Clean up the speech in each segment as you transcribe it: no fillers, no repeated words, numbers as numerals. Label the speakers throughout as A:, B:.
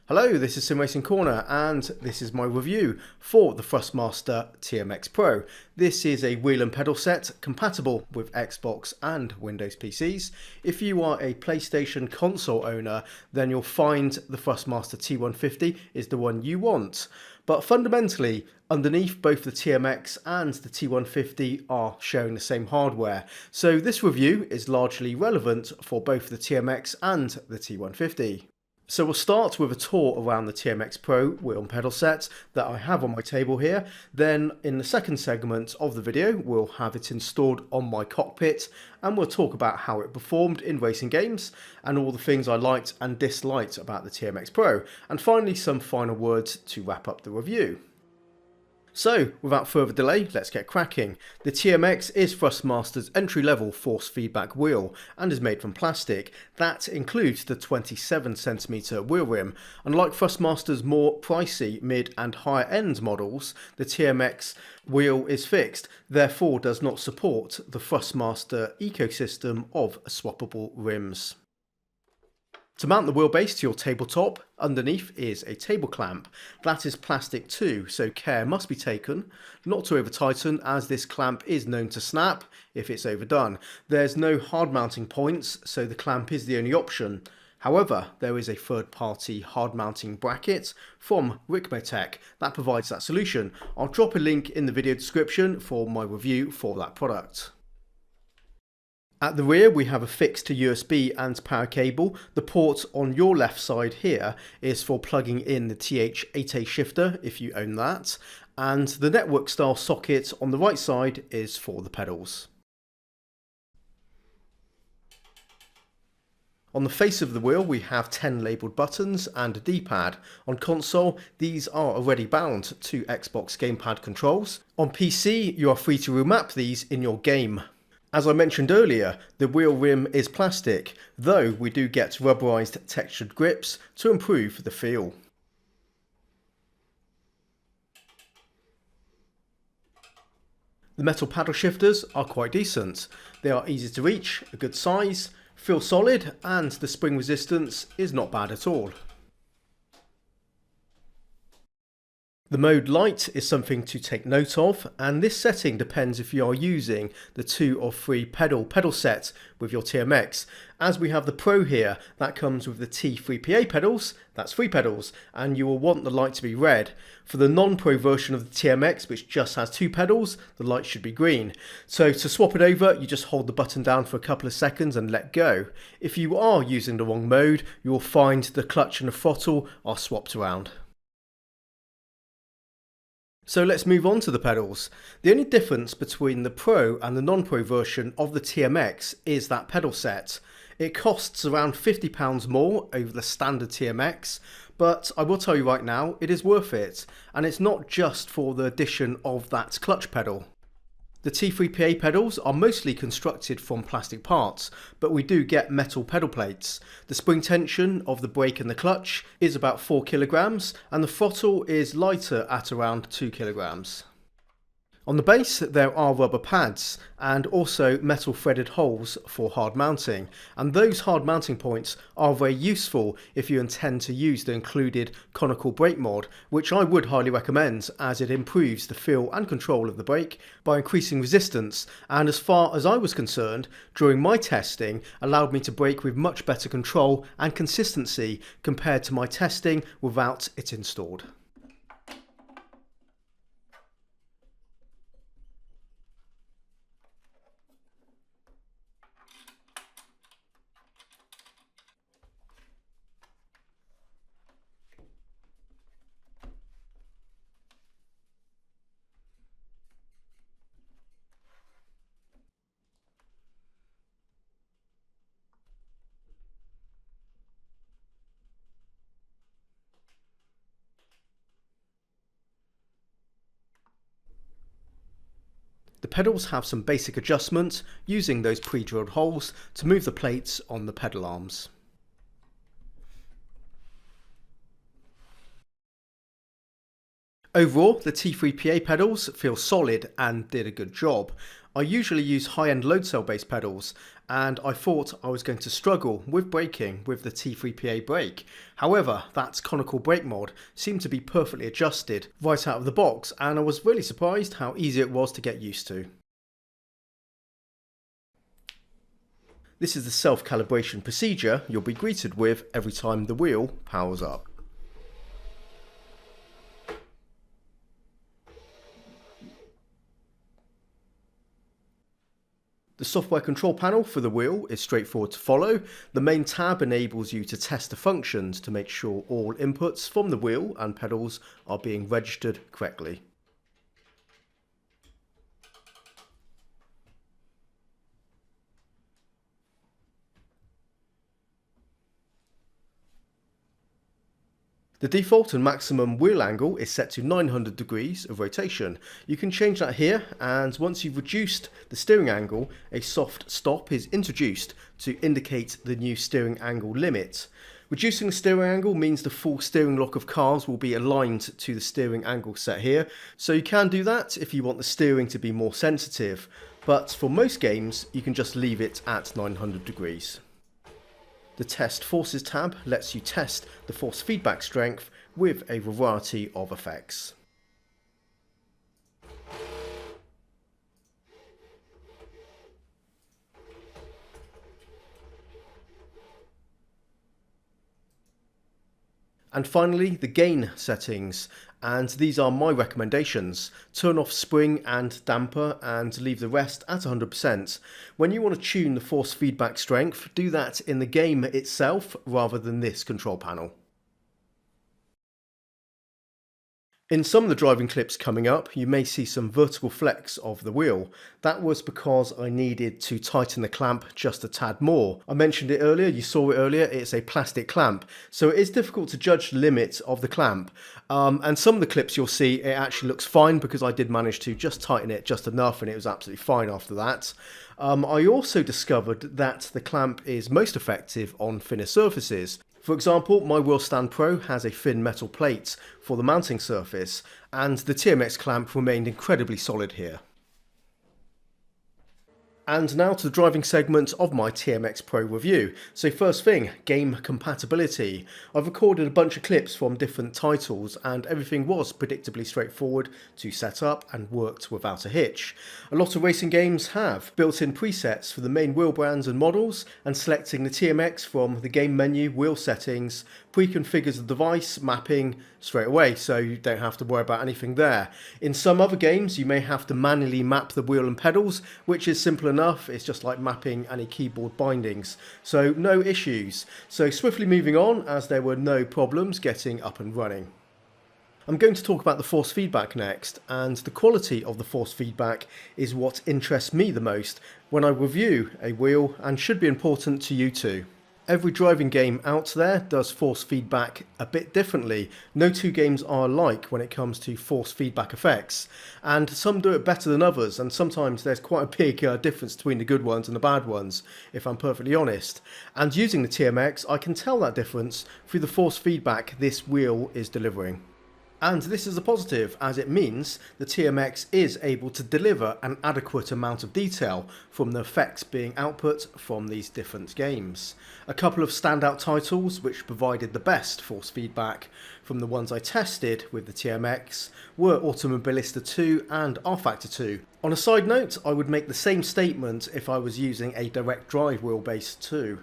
A: Hello, this is Simracing Corner and this is my review for the Thrustmaster TMX Pro. This is a wheel and pedal set compatible with Xbox and Windows PCs. If you are a PlayStation console owner, then you'll find the Thrustmaster T150 is the one you want. But fundamentally, underneath both the TMX and the T150 are sharing the same hardware. So this review is largely relevant for both the TMX and the T150. So we'll start with a tour around the TMX Pro wheel and pedal set that I have on my table here. Then in the second segment of the video, we'll have it installed on my cockpit and we'll talk about how it performed in racing games and all the things I liked and disliked about the TMX Pro. And finally, some final words to wrap up the review. So, without further delay, let's get cracking. The TMX is Thrustmaster's entry-level force feedback wheel and is made from plastic. That includes the 27cm wheel rim. Unlike Thrustmaster's more pricey mid and higher end models, the TMX wheel is fixed, therefore does not support the Thrustmaster ecosystem of swappable rims. To mount the wheelbase to your tabletop, underneath is a table clamp. That is plastic too, so care must be taken not to over tighten, as this clamp is known to snap if it's overdone. There's no hard mounting points, so the clamp is the only option. However, there is a third-party hard mounting bracket from Ricmotech that provides that solution. I'll drop a link in the video description for my review for that product. At the rear we have a fixed to USB and power cable. The port on your left side here is for plugging in the TH8A shifter if you own that, and the network style socket on the right side is for the pedals. On the face of the wheel we have 10 labelled buttons and a D-pad. On console these are already bound to Xbox gamepad controls. On PC you are free to remap these in your game. As I mentioned earlier, the wheel rim is plastic, though we do get rubberized textured grips to improve the feel. The metal paddle shifters are quite decent. They are easy to reach, a good size, feel solid, and the spring resistance is not bad at all. The mode light is something to take note of, and this setting depends if you are using the 2 or 3 pedal set with your TMX. As we have the Pro here, that comes with the T3PA pedals, that's 3 pedals, and you will want the light to be red. For the non-Pro version of the TMX, which just has 2 pedals, the light should be green. So to swap it over, you just hold the button down for a couple of seconds and let go. If you are using the wrong mode, you will find the clutch and the throttle are swapped around. So let's move on to the pedals. The only difference between the Pro and the non-Pro version of the TMX is that pedal set. It costs around £50 more over the standard TMX, but I will tell you right now, it is worth it. And it's not just for the addition of that clutch pedal. The T3PA pedals are mostly constructed from plastic parts, but we do get metal pedal plates. The spring tension of the brake and the clutch is about 4 kilograms, and the throttle is lighter at around 2 kilograms. On the base there are rubber pads and also metal threaded holes for hard mounting, and those hard mounting points are very useful if you intend to use the included conical brake mod, which I would highly recommend as it improves the feel and control of the brake by increasing resistance, and as far as I was concerned during my testing allowed me to brake with much better control and consistency compared to my testing without it installed. The pedals have some basic adjustments using those pre-drilled holes to move the plates on the pedal arms. Overall, the T3PA pedals feel solid and did a good job. I usually use high-end load cell based pedals, and I thought I was going to struggle with braking with the T3PA brake. However, that conical brake mod seemed to be perfectly adjusted right out of the box, and I was really surprised how easy it was to get used to. This is the self-calibration procedure you'll be greeted with every time the wheel powers up. The software control panel for the wheel is straightforward to follow. The main tab enables you to test the functions to make sure all inputs from the wheel and pedals are being registered correctly. The default and maximum wheel angle is set to 900 degrees of rotation. You can change that here, and once you've reduced the steering angle, a soft stop is introduced to indicate the new steering angle limit. Reducing the steering angle means the full steering lock of cars will be aligned to the steering angle set here, so you can do that if you want the steering to be more sensitive, but for most games you can just leave it at 900 degrees. The Test Forces tab lets you test the force feedback strength with a variety of effects. And finally, the gain settings, and these are my recommendations. Turn off spring and damper and leave the rest at 100%. When you want to tune the force feedback strength, do that in the game itself rather than this control panel. In some of the driving clips coming up, you may see some vertical flex of the wheel. That was because I needed to tighten the clamp just a tad more. I mentioned it earlier, you saw it earlier, it's a plastic clamp, so it is difficult to judge the limit of the clamp. And some of the clips you'll see, it actually looks fine because I did manage to just tighten it just enough and it was absolutely fine after that. I also discovered that the clamp is most effective on thinner surfaces. For example, my Wheelstand Pro has a thin metal plate for the mounting surface, and the TMX clamp remained incredibly solid here. And now to the driving segment of my TMX Pro review. So first thing, game compatibility. I've recorded a bunch of clips from different titles and everything was predictably straightforward to set up and worked without a hitch. A lot of racing games have built-in presets for the main wheel brands and models, and selecting the TMX from the game menu, wheel settings, pre-configures the device mapping straight away, so you don't have to worry about anything there. In some other games you may have to manually map the wheel and pedals, which is simple enough. It's just like mapping any keyboard bindings, so no issues. So swiftly moving on, as there were no problems getting up and running. I'm going to talk about the force feedback next, and the quality of the force feedback is what interests me the most when I review a wheel and should be important to you too. Every driving game out there does force feedback a bit differently. No two games are alike when it comes to force feedback effects, and some do it better than others, and sometimes there's quite a big difference between the good ones and the bad ones, if I'm perfectly honest. And using the TMX, I can tell that difference through the force feedback this wheel is delivering. And this is a positive, as it means the TMX is able to deliver an adequate amount of detail from the effects being output from these different games. A couple of standout titles which provided the best force feedback from the ones I tested with the TMX were Automobilista 2 and R-Factor 2. On a side note, I would make the same statement if I was using a direct drive wheelbase too.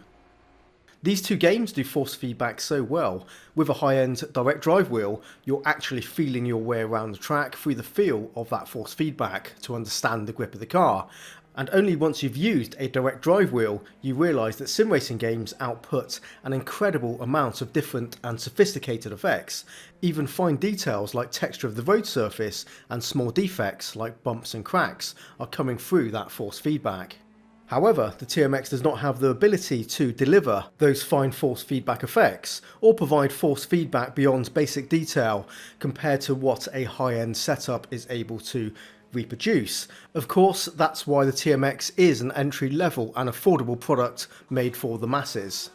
A: These two games do force feedback so well. With a high-end direct drive wheel, you're actually feeling your way around the track through the feel of that force feedback to understand the grip of the car. And only once you've used a direct drive wheel, you realise that sim racing games output an incredible amount of different and sophisticated effects. Even fine details like texture of the road surface and small defects like bumps and cracks are coming through that force feedback. However, the TMX does not have the ability to deliver those fine force feedback effects or provide force feedback beyond basic detail compared to what a high-end setup is able to reproduce. Of course, that's why the TMX is an entry-level and affordable product made for the masses.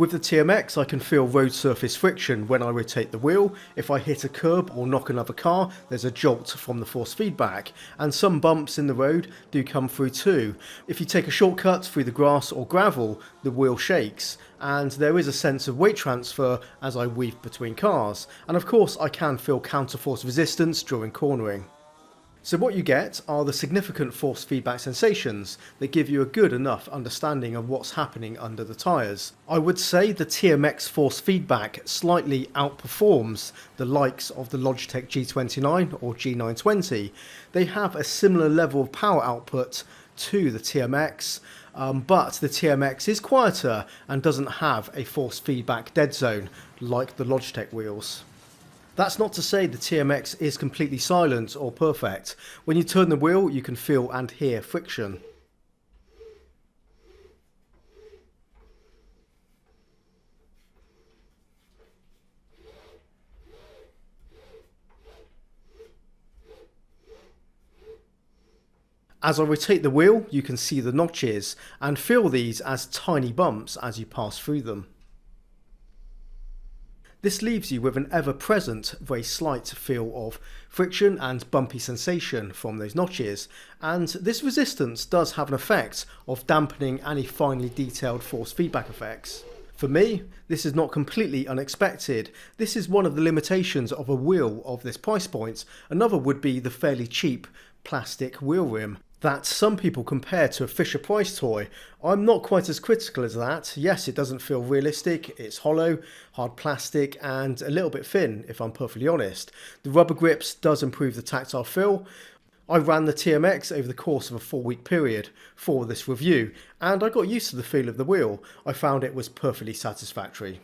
A: With the TMX, I can feel road surface friction when I rotate the wheel. If I hit a curb or knock another car, there's a jolt from the force feedback, and some bumps in the road do come through too. If you take a shortcut through the grass or gravel, the wheel shakes, and there is a sense of weight transfer as I weave between cars. And of course, I can feel counterforce resistance during cornering. So what you get are the significant force feedback sensations that give you a good enough understanding of what's happening under the tyres. I would say the TMX force feedback slightly outperforms the likes of the Logitech G29 or G920. They have a similar level of power output to the TMX, but the TMX is quieter and doesn't have a force feedback dead zone like the Logitech wheels. That's not to say the TMX is completely silent or perfect. When you turn the wheel, you can feel and hear friction. As I rotate the wheel, you can see the notches and feel these as tiny bumps as you pass through them. This leaves you with an ever-present, very slight feel of friction and bumpy sensation from those notches, and this resistance does have an effect of dampening any finely detailed force feedback effects. For me, this is not completely unexpected. This is one of the limitations of a wheel of this price point. Another would be the fairly cheap plastic wheel rim that some people compare to a Fisher-Price toy. I'm not quite as critical as that. Yes, it doesn't feel realistic, it's hollow, hard plastic and a little bit thin if I'm perfectly honest. The rubber grips does improve the tactile feel. I ran the TMX over the course of a 4-week period for this review and I got used to the feel of the wheel. I found it was perfectly satisfactory.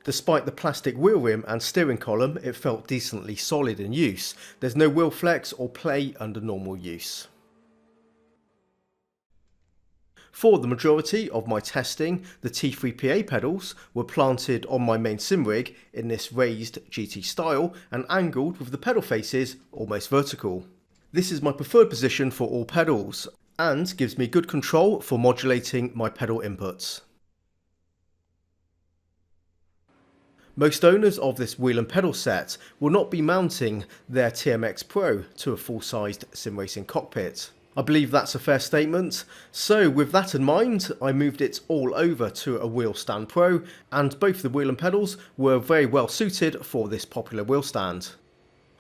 A: Despite the plastic wheel rim and steering column, it felt decently solid in use. There's no wheel flex or play under normal use. For the majority of my testing, the T3PA pedals were planted on my main sim rig in this raised GT style and angled with the pedal faces almost vertical. This is my preferred position for all pedals and gives me good control for modulating my pedal inputs. Most owners of this wheel and pedal set will not be mounting their TMX Pro to a full-sized sim racing cockpit. I believe that's a fair statement, so with that in mind I moved it all over to a Wheel Stand Pro, and both the wheel and pedals were very well suited for this popular wheel stand.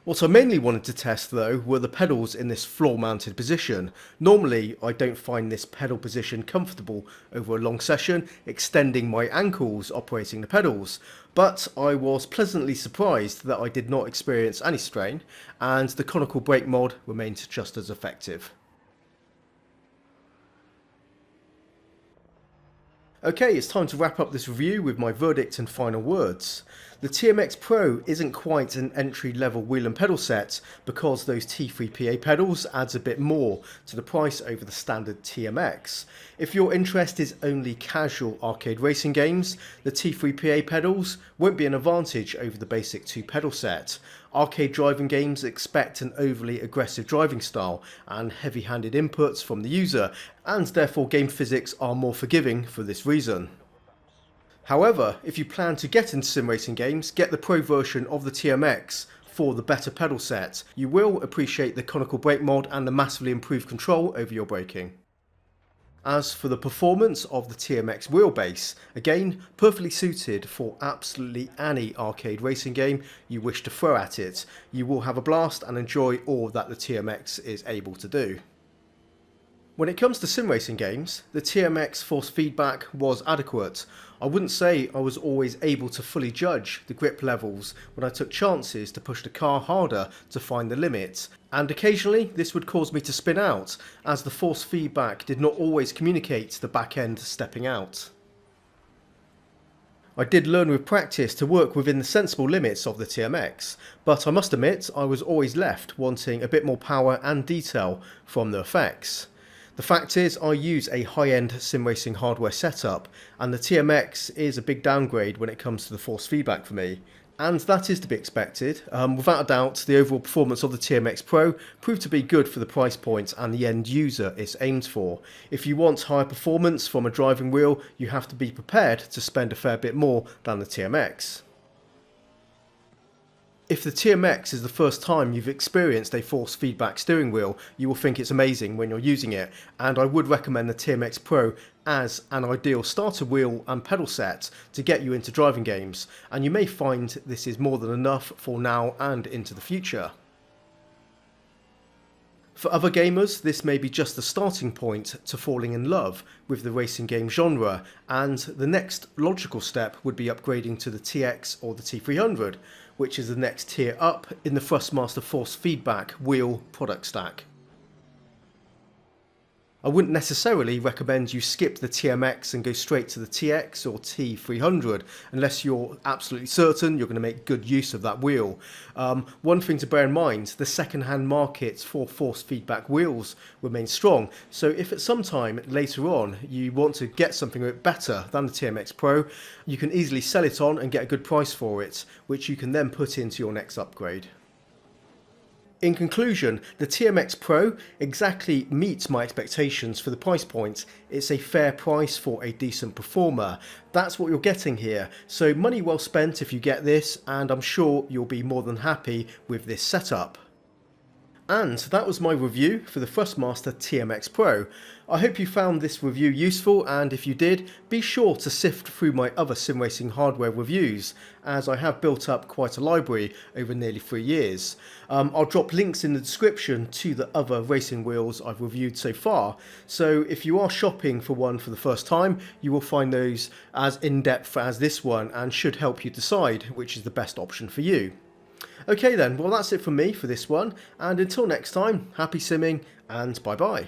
A: What I mainly wanted to test though were the pedals in this floor mounted position. Normally I don't find this pedal position comfortable over a long session, extending my ankles operating the pedals, but I was pleasantly surprised that I did not experience any strain and the conical brake mod remained just as effective. Okay, it's time to wrap up this review with my verdict and final words. The TMX Pro isn't quite an entry-level wheel and pedal set because those T3PA pedals adds a bit more to the price over the standard TMX. If your interest is only casual arcade racing games, the T3PA pedals won't be an advantage over the basic 2-pedal set. Arcade driving games expect an overly aggressive driving style and heavy-handed inputs from the user, and therefore game physics are more forgiving for this reason. However, if you plan to get into sim racing games, get the Pro version of the TMX for the better pedal set. You will appreciate the conical brake mod and the massively improved control over your braking. As for the performance of the TMX Wheelbase, again, perfectly suited for absolutely any arcade racing game you wish to throw at it. You will have a blast and enjoy all that the TMX is able to do. When it comes to sim racing games, the TMX force feedback was adequate. I wouldn't say I was always able to fully judge the grip levels when I took chances to push the car harder to find the limit, and occasionally this would cause me to spin out, as the force feedback did not always communicate the back end stepping out. I did learn with practice to work within the sensible limits of the TMX, but I must admit I was always left wanting a bit more power and detail from the effects. The fact is, I use a high-end sim racing hardware setup, and the TMX is a big downgrade when it comes to the force feedback for me. And that is to be expected. Without a doubt, the overall performance of the TMX Pro proved to be good for the price point and the end user it's aimed for. If you want higher performance from a driving wheel, you have to be prepared to spend a fair bit more than the TMX. If the TMX is the first time you've experienced a force feedback steering wheel, you will think it's amazing when you're using it, and I would recommend the TMX Pro as an ideal starter wheel and pedal set to get you into driving games, and you may find this is more than enough for now and into the future. For other gamers, this may be just the starting point to falling in love with the racing game genre, and the next logical step would be upgrading to the TX or the T300, which is the next tier up in the Thrustmaster force feedback wheel product stack. I wouldn't necessarily recommend you skip the TMX and go straight to the TX or T300 unless you're absolutely certain you're going to make good use of that wheel. One thing to bear in mind, the second-hand market for force feedback wheels remains strong, so if at some time later on you want to get something a bit better than the TMX Pro, you can easily sell it on and get a good price for it, which you can then put into your next upgrade. In conclusion, the TMX Pro exactly meets my expectations for the price point. It's a fair price for a decent performer. That's what you're getting here, so money well spent if you get this, and I'm sure you'll be more than happy with this setup. And that was my review for the Thrustmaster TMX Pro. I hope you found this review useful, and if you did, be sure to sift through my other sim racing hardware reviews, as I have built up quite a library over nearly 3 years. I'll drop links in the description to the other racing wheels I've reviewed so far, so if you are shopping for one for the first time, you will find those as in-depth as this one and should help you decide which is the best option for you. Okay then, well that's it from me for this one, and until next time, happy simming and bye bye.